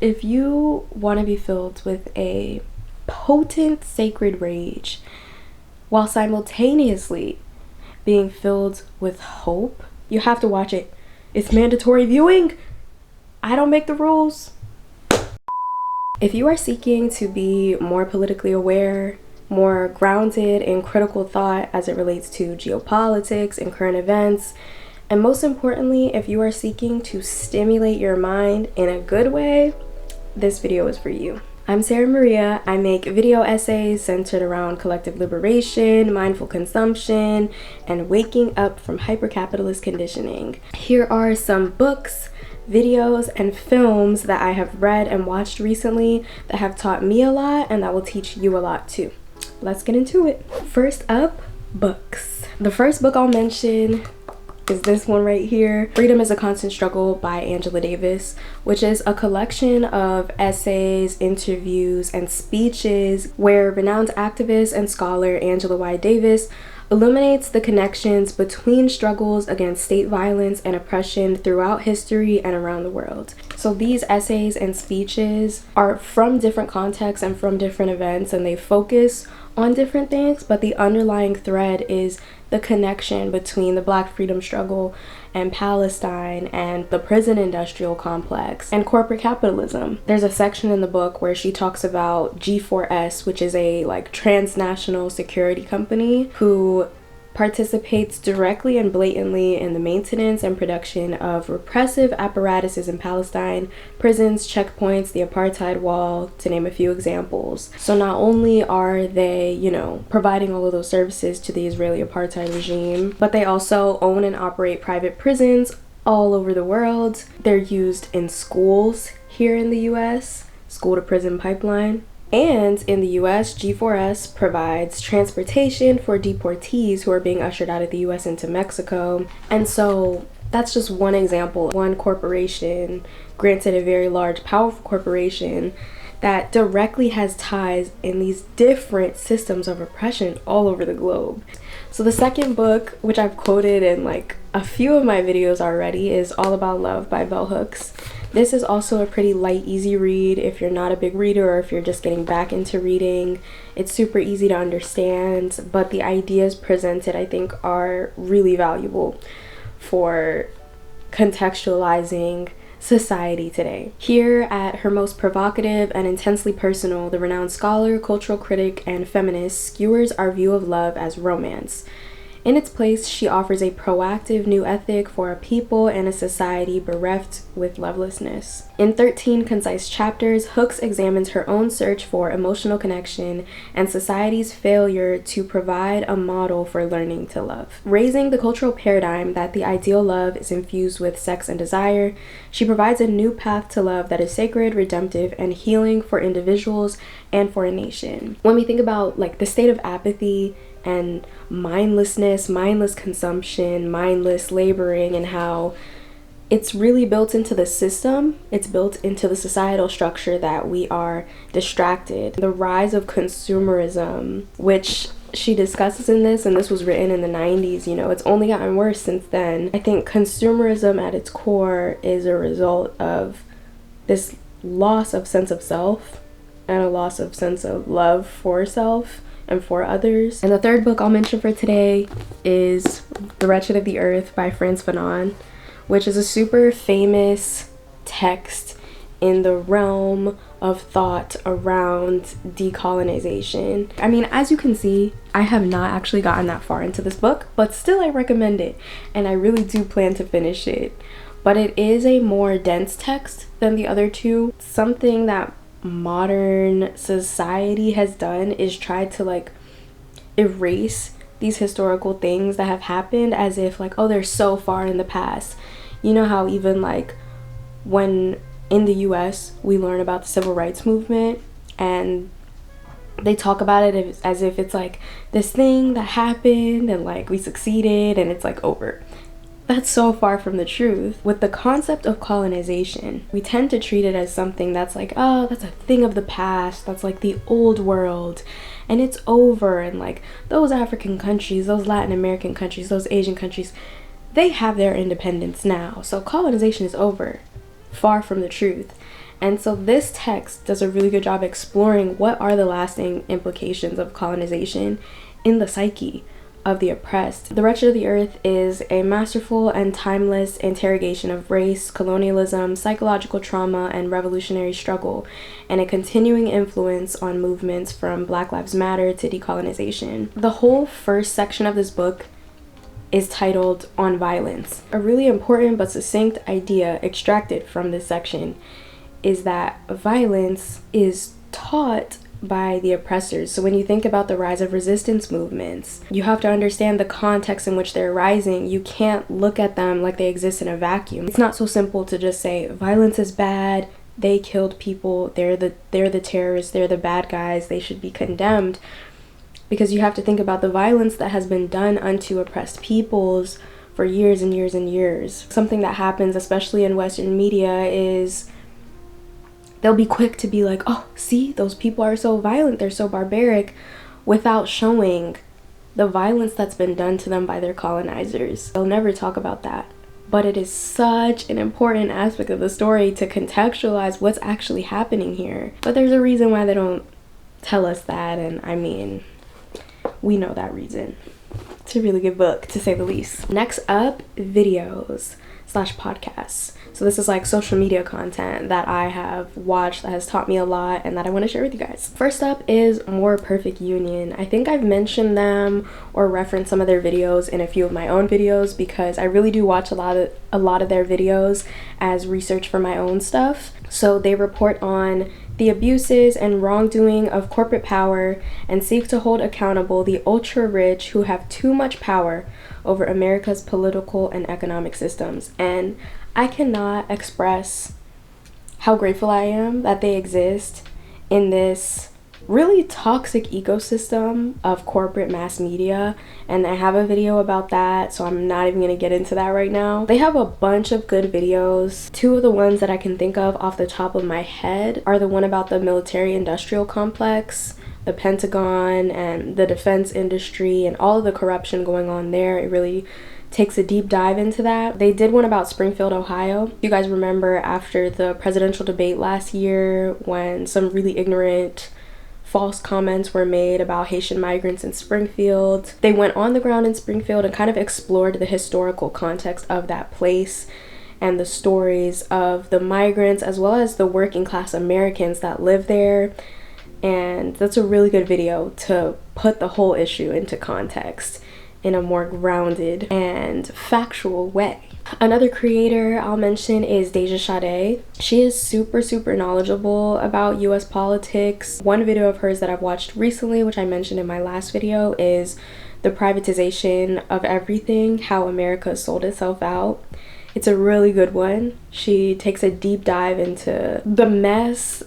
If you want to be filled with a potent sacred rage while simultaneously being filled with hope, you have to watch it. It's mandatory viewing. I don't make the rules. If you are seeking to be more politically aware, more grounded in critical thought as it relates to geopolitics and current events, and most importantly, if you are seeking to stimulate your mind in a good way, this video is for you. I'm Sarah Maria. I make video essays centered around collective liberation, mindful consumption, and waking up from hyper-capitalist conditioning. Here are some books, videos, and films that I have read and watched recently that have taught me a lot and that will teach you a lot too. Let's get into it. First up, books. The first book I'll mention is this one right here, Freedom is a Constant Struggle by Angela Davis, which is a collection of essays, interviews, and speeches where renowned activist and scholar Angela Y. Davis illuminates the connections between struggles against state violence and oppression throughout history and around the world. So these essays and speeches are from different contexts and from different events, and they focus on different things, but the underlying thread is the connection between the Black freedom struggle and Palestine and the prison industrial complex and corporate capitalism. There's a section in the book where she talks about G4S, which is a transnational security company who participates directly and blatantly in the maintenance and production of repressive apparatuses in Palestine, prisons, checkpoints, the apartheid wall, to name a few examples. So not only are they, providing all of those services to the Israeli apartheid regime, but they also own and operate private prisons all over the world. They're used in schools here in the US, school to prison pipeline. And in the US, G4S provides transportation for deportees who are being ushered out of the US into Mexico. And so that's just one example. One corporation, granted a very large, powerful corporation, that directly has ties in these different systems of oppression all over the globe. So the second book, which I've quoted in a few of my videos already, is All About Love by Bell Hooks. This is also a pretty light, easy read if you're not a big reader or if you're just getting back into reading. It's super easy to understand, but the ideas presented, I think, are really valuable for contextualizing society today. Here at her most provocative and intensely personal, the renowned scholar, cultural critic, and feminist skewers our view of love as romance. In its place, she offers a proactive new ethic for a people and a society bereft with lovelessness. In 13 concise chapters, Hooks examines her own search for emotional connection and society's failure to provide a model for learning to love. Raising the cultural paradigm that the ideal love is infused with sex and desire, she provides a new path to love that is sacred, redemptive, and healing for individuals and for a nation. When we think about the state of apathy and mindlessness, mindless consumption, mindless laboring, and how it's really built into the system, it's built into the societal structure that we are distracted. The rise of consumerism, which she discusses in this, and this was written in the 90s, it's only gotten worse since then. I think consumerism at its core is a result of this loss of sense of self and a loss of sense of love for self and for others. And the third book I'll mention for today is The Wretched of the Earth by Frantz Fanon, which is a super famous text in the realm of thought around decolonization. I mean, as you can see, I have not actually gotten that far into this book, but still I recommend it, and I really do plan to finish it. But it is a more dense text than the other two. Something that modern society has done is try to erase these historical things that have happened as if they're so far in the past. You know how even when in the US we learn about the civil rights movement and they talk about it as if it's this thing that happened and we succeeded and it's over. That's so far from the truth. With the concept of colonization, we tend to treat it as something that's oh, that's a thing of the past, that's the old world, and it's over, and those African countries, those Latin American countries, those Asian countries, they have their independence now, so colonization is over. Far from the truth. And so this text does a really good job exploring what are the lasting implications of colonization in the psyche of the oppressed. The Wretched of the Earth is a masterful and timeless interrogation of race, colonialism, psychological trauma, and revolutionary struggle, and a continuing influence on movements from Black Lives Matter to decolonization. The whole first section of this book is titled On Violence. A really important but succinct idea extracted from this section is that violence is taught by the oppressors. So when you think about the rise of resistance movements, you have to understand the context in which they're rising. You can't look at them like they exist in a vacuum. It's not so simple to just say violence is bad, they killed people, they're the terrorists, they're the bad guys, they should be condemned. Because you have to think about the violence that has been done unto oppressed peoples for years and years and years. Something that happens, especially in Western media, is they'll be quick to be like, oh, see, those people are so violent, they're so barbaric, without showing the violence that's been done to them by their colonizers. They'll never talk about that. But it is such an important aspect of the story to contextualize what's actually happening here. But there's a reason why they don't tell us that, and I mean, we know that reason. It's a really good book, to say the least. Next up, videos / podcasts. So this is like social media content that I have watched that has taught me a lot and that I want to share with you guys. First up is More Perfect Union. I think I've mentioned them or referenced some of their videos in a few of my own videos because I really do watch a lot of their videos as research for my own stuff. So they report on the abuses and wrongdoing of corporate power and seek to hold accountable the ultra-rich who have too much power over America's political and economic systems. And I cannot express how grateful I am that they exist in this really toxic ecosystem of corporate mass media, and I have a video about that, so I'm not even gonna get into that right now. They have a bunch of good videos. Two of the ones that I can think of off the top of my head are the one about the military-industrial complex, the Pentagon, and the defense industry, and all of the corruption going on there. It really takes a deep dive into that. They did one about Springfield, Ohio. You guys remember after the presidential debate last year when some really ignorant false comments were made about Haitian migrants in Springfield. They went on the ground in Springfield and kind of explored the historical context of that place and the stories of the migrants as well as the working class Americans that live there. And that's a really good video to put the whole issue into context in a more grounded and factual way. Another creator I'll mention is Deja Sade. She is super knowledgeable about US politics. One video of hers that I've watched recently, which I mentioned in my last video, is the privatization of everything, how America sold itself out. It's a really good one. She takes a deep dive into the mess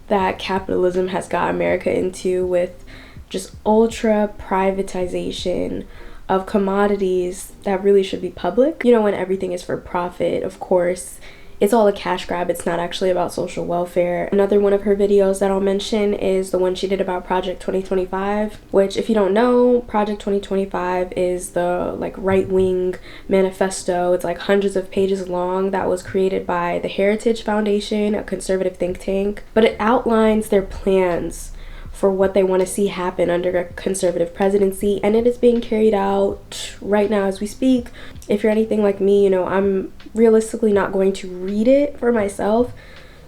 that capitalism has got America into with just ultra privatization of commodities that really should be public. You know, when everything is for profit, of course, it's all a cash grab. It's not actually about social welfare. Another one of her videos that I'll mention is the one she did about Project 2025, which, if you don't know, Project 2025 is the like right-wing manifesto. It's like hundreds of pages long that was created by the Heritage Foundation, a conservative think tank, but it outlines their plans for what they want to see happen under a conservative presidency, and it is being carried out right now as we speak. If you're anything like me, you know, I'm realistically not going to read it for myself,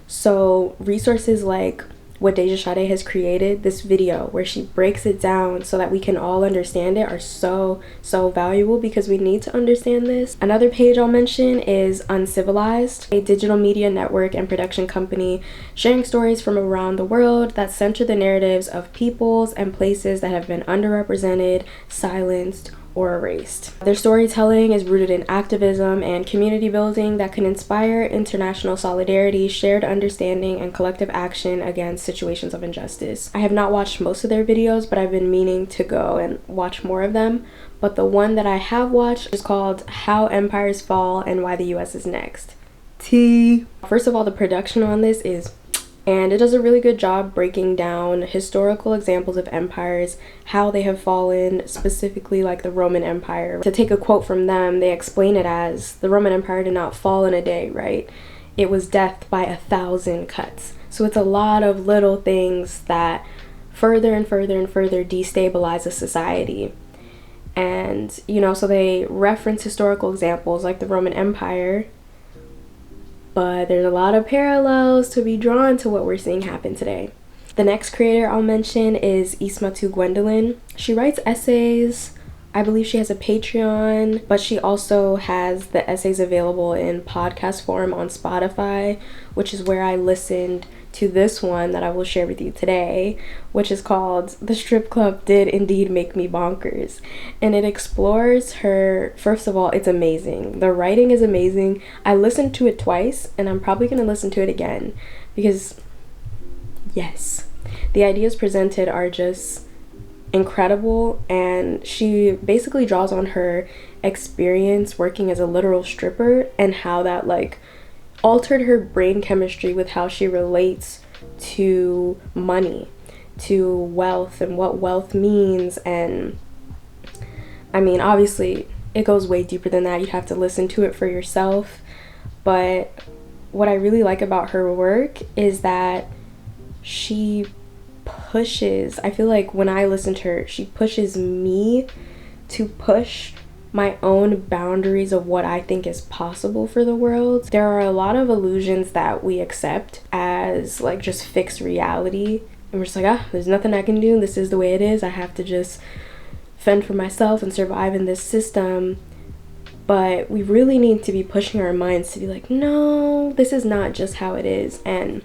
so resources like what Deja Sade has created, this video where she breaks it down so that we can all understand it, are so valuable because we need to understand this. Another page I'll mention is Uncivilized, a digital media network and production company sharing stories from around the world that center the narratives of peoples and places that have been underrepresented, silenced, or erased. Their storytelling is rooted in activism and community building that can inspire international solidarity, shared understanding, and collective action against situations of injustice. I have not watched most of their videos, but I've been meaning to go and watch more of them. But the one that I have watched is called How Empires Fall and Why the US is Next. Tea. First of all, the production on this is, and it does a really good job breaking down historical examples of empires, how they have fallen, specifically like the Roman Empire. To take a quote from them, they explain it as, the Roman Empire did not fall in a day, right? it was death by 1,000 cuts. So it's a lot of little things that further and further and further destabilize a society. And, you know, so they reference historical examples like the Roman Empire, but there's a lot of parallels to be drawn to what we're seeing happen today. The next creator I'll mention is Ismatu Gwendolyn. She writes essays. I believe she has a Patreon, but she also has the essays available in podcast form on Spotify, which is where I listened to this one that I will share with you today, which is called The Strip Club Did Indeed Make Me Bonkers. And it explores her, first of all, it's amazing. The writing is amazing. I listened to it twice, and I'm probably going to listen to it again because, yes, the ideas presented are just incredible. And she basically draws on her experience working as a literal stripper and how that like altered her brain chemistry with how she relates to money, to wealth, and what wealth means. And I mean, obviously it goes way deeper than that. You'd have to listen to it for yourself. But what I really like about her work is that she pushes, I feel like when I listen to her, she pushes me to push my own boundaries of what I think is possible for the world. There are a lot of illusions that we accept as like just fixed reality, and we're just like, there's nothing I can do, this is the way it is, I have to just fend for myself and survive in this system. But we really need to be pushing our minds to be like, no, this is not just how it is. And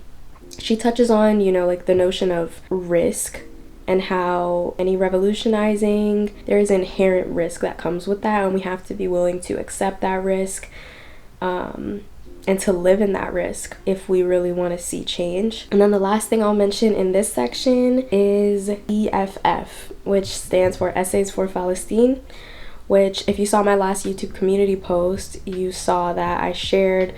she touches on, you know, like the notion of risk and how any revolutionizing, there is inherent risk that comes with that, and we have to be willing to accept that risk and to live in that risk if we really want to see change. And then the last thing I'll mention in this section is EFF, which stands for Essays for Palestine, which if you saw my last YouTube community post, you saw that I shared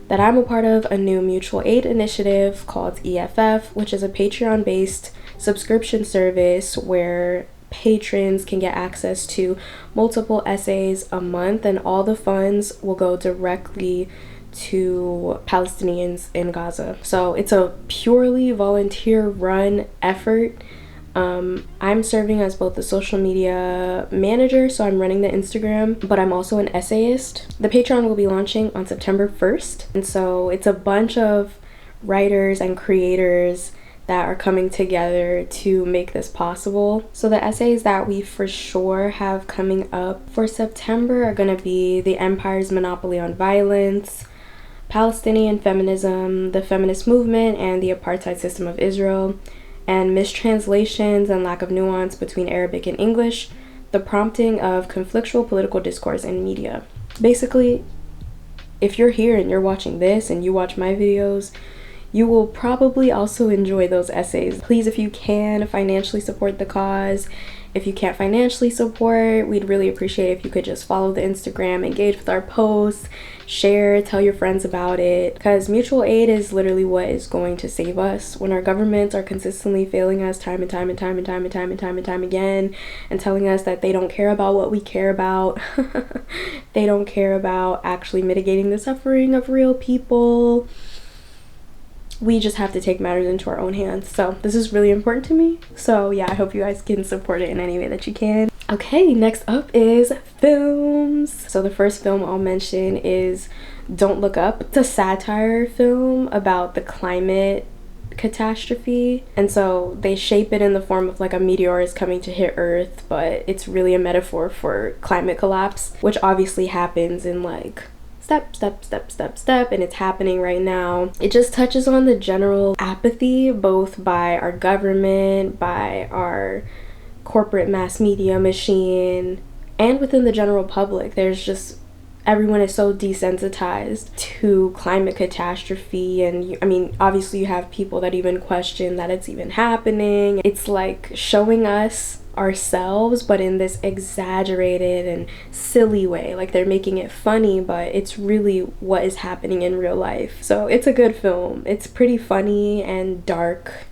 that I'm a part of a new mutual aid initiative called EFF, which is a Patreon-based subscription service where patrons can get access to multiple essays a month, and all the funds will go directly to Palestinians in Gaza. So it's a purely volunteer-run effort. I'm serving as both the social media manager, so I'm running the Instagram, but I'm also an essayist. The Patreon will be launching on September 1st, and so it's a bunch of writers and creators that are coming together to make this possible. So the essays that we for sure have coming up for September are going to be The Empire's Monopoly on Violence, Palestinian Feminism, the Feminist Movement, and the Apartheid System of Israel, and Mistranslations and Lack of Nuance Between Arabic and English, the Prompting of Conflictual Political Discourse in Media. Basically, if you're here and you're watching this and you watch my videos, you will probably also enjoy those essays. Please, if you can, financially support the cause. If you can't financially support, we'd really appreciate it if you could just follow the Instagram, engage with our posts, share, tell your friends about it, because mutual aid is literally what is going to save us when our governments are consistently failing us time and time and time and time and time and time and time again, and telling us that they don't care about what we care about. They don't care about actually mitigating the suffering of real people. We just have to take matters into our own hands. So this is really important to me. So yeah, I hope you guys can support it in any way that you can. Okay, next up is films. So the first film I'll mention is Don't Look Up. It's a satire film about the climate catastrophe, and so they shape it in the form of like a meteor is coming to hit Earth, but it's really a metaphor for climate collapse, which obviously happens in like step, and it's happening right now. It just touches on the general apathy, both by our government, by our corporate mass media machine, and within the general public. There's just, everyone is so desensitized to climate catastrophe, and I mean, obviously you have people that even question that it's even happening. It's like showing us ourselves, but in this exaggerated and silly way. Like they're making it funny, but it's really what is happening in real life. So it's a good film. It's pretty funny and dark.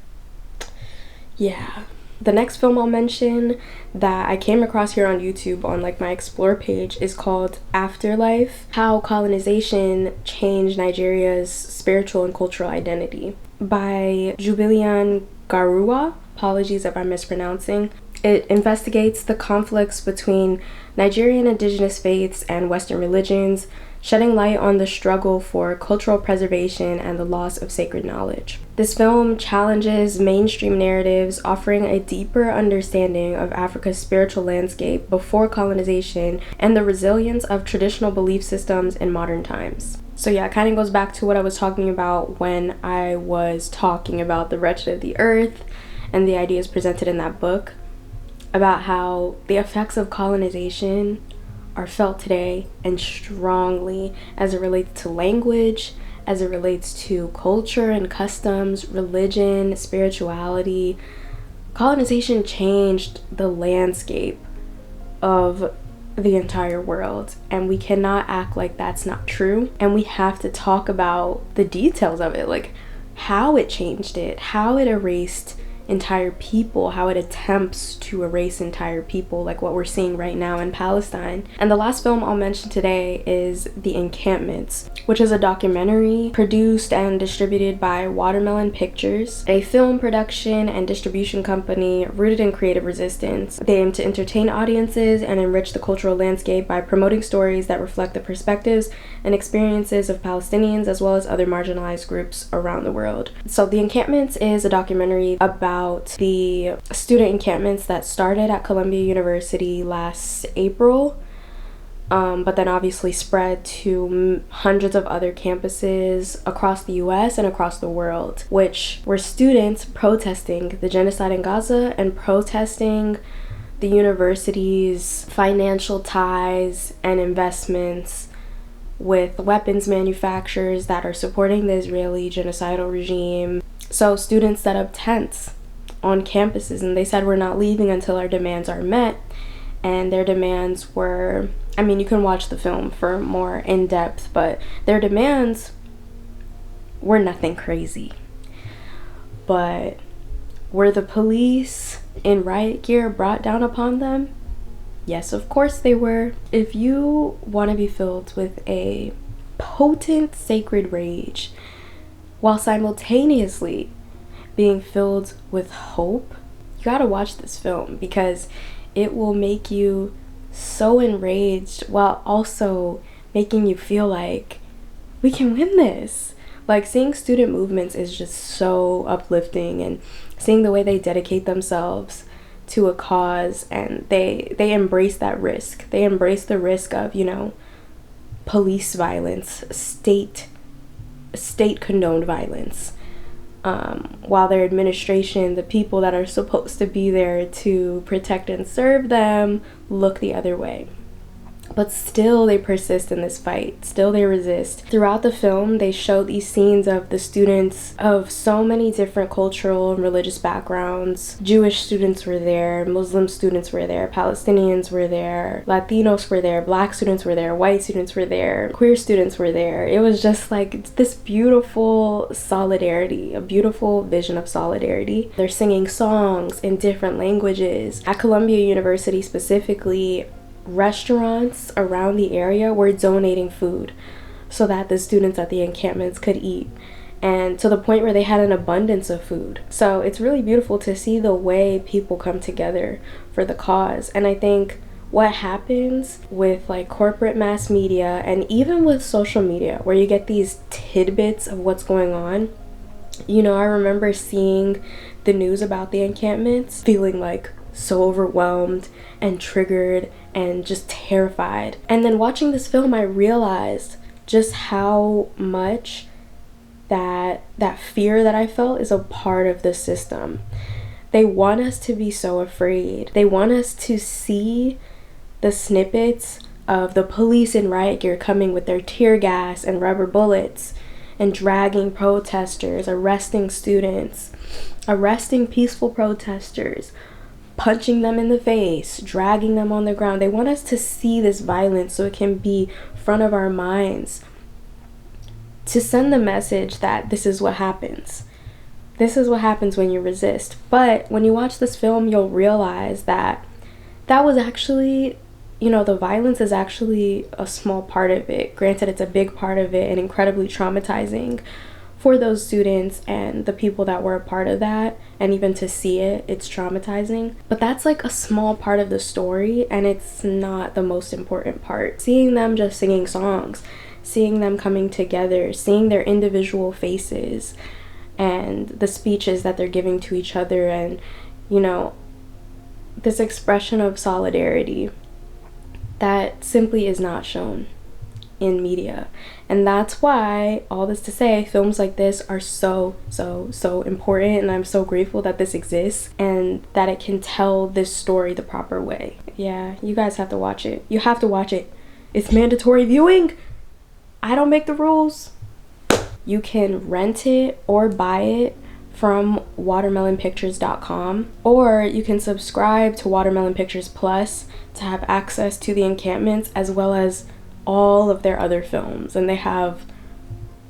Yeah, The next film I'll mention that I came across here on YouTube on like my explore page is called Afterlife: How Colonization Changed Nigeria's Spiritual and Cultural Identity, by Jubilian Garuwa. Apologies if I'm mispronouncing. It investigates the conflicts between Nigerian indigenous faiths and Western religions, shedding light on the struggle for cultural preservation and the loss of sacred knowledge. This film challenges mainstream narratives, offering a deeper understanding of Africa's spiritual landscape before colonization and the resilience of traditional belief systems in modern times. So yeah, it kind of goes back to what I was talking about when I was talking about the Wretched of the Earth and the ideas presented in that book, about how the effects of colonization are felt today and strongly as it relates to language, as it relates to culture and customs, religion, spirituality. Colonization changed the landscape of the entire world, and we cannot act like that's not true. And we have to talk about the details of it, like how it changed it, how it erased entire people, how it attempts to erase entire people, like what we're seeing right now in Palestine. And the last film I'll mention today is The Encampments, which is a documentary produced and distributed by Watermelon Pictures, a film production and distribution company rooted in creative resistance. They aim to entertain audiences and enrich the cultural landscape by promoting stories that reflect the perspectives and experiences of Palestinians as well as other marginalized groups around the world. So The Encampments is a documentary about the student encampments that started at Columbia University last April, but then obviously spread to hundreds of other campuses across the US and across the world, which were students protesting the genocide in Gaza and protesting the university's financial ties and investments with weapons manufacturers that are supporting the Israeli genocidal regime. So students set up tents on campuses, and they said, we're not leaving until our demands are met. And their demands were, I mean, you can watch the film for more in depth, but their demands were nothing crazy. But were the police in riot gear brought down upon them? Yes, of course they were. If you want to be filled with a potent sacred rage while simultaneously being filled with hope, you gotta watch this film, because it will make you so enraged while also making you feel like we can win this. Like, seeing student movements is just so uplifting, and seeing the way they dedicate themselves to a cause, and they embrace that risk. They embrace the risk of, you know, police violence, state condoned violence, while their administration, the people that are supposed to be there to protect and serve them, look the other way. But still they persist in this fight, still they resist. Throughout the film, they show these scenes of the students of so many different cultural and religious backgrounds. Jewish students were there, Muslim students were there, Palestinians were there, Latinos were there, Black students were there, white students were there, queer students were there. It was just like this beautiful solidarity, a beautiful vision of solidarity. They're singing songs in different languages. At Columbia University specifically, restaurants around the area were donating food so that the students at the encampments could eat, and to the point where they had an abundance of food. So it's really beautiful to see the way people come together for the cause. And I think what happens with like corporate mass media and even with social media, where you get these tidbits of what's going on, you know, I remember seeing the news about the encampments, feeling like so overwhelmed and triggered and just terrified. And then watching this film, I realized just how much that fear that I felt is a part of the system. They want us to be so afraid. They want us to see the snippets of the police in riot gear coming with their tear gas and rubber bullets and dragging protesters, arresting students, arresting peaceful protesters, punching them in the face, dragging them on the ground. They want us to see this violence so it can be front of our minds, to send the message that this is what happens. This is what happens when you resist. But when you watch this film, you'll realize that that was actually, you know, the violence is actually a small part of it. Granted, it's a big part of it and incredibly traumatizing for those students and the people that were a part of that, and even to see it, it's traumatizing. But that's like a small part of the story, and it's not the most important part. Seeing them just singing songs, seeing them coming together, seeing their individual faces and the speeches that they're giving to each other, and, you know, this expression of solidarity that simply is not shown in media. And that's why, all this to say, films like this are so important, and I'm so grateful that this exists and that it can tell this story the proper way. Yeah, you guys have to watch it. You have to watch it. It's mandatory viewing. I don't make the rules. You can rent it or buy it from watermelonpictures.com, or you can subscribe to Watermelon Pictures Plus to have access to the encampments as well as all of their other films. And they have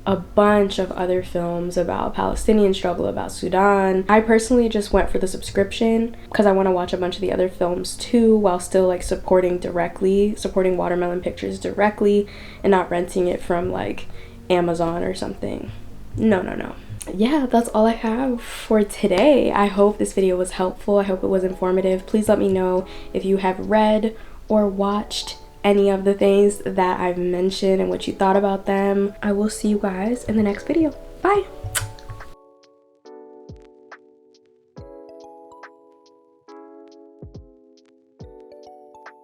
a bunch of other films about Palestinian struggle, about Sudan. I personally just went for the subscription because I want to watch a bunch of the other films too, while still like supporting Watermelon Pictures directly and not renting it from like Amazon or something. No. Yeah, that's all I have for today. I hope this video was helpful. I hope it was informative. Please let me know if you have read or watched any of the things that I've mentioned and what you thought about them. I will see you guys in the next video. Bye.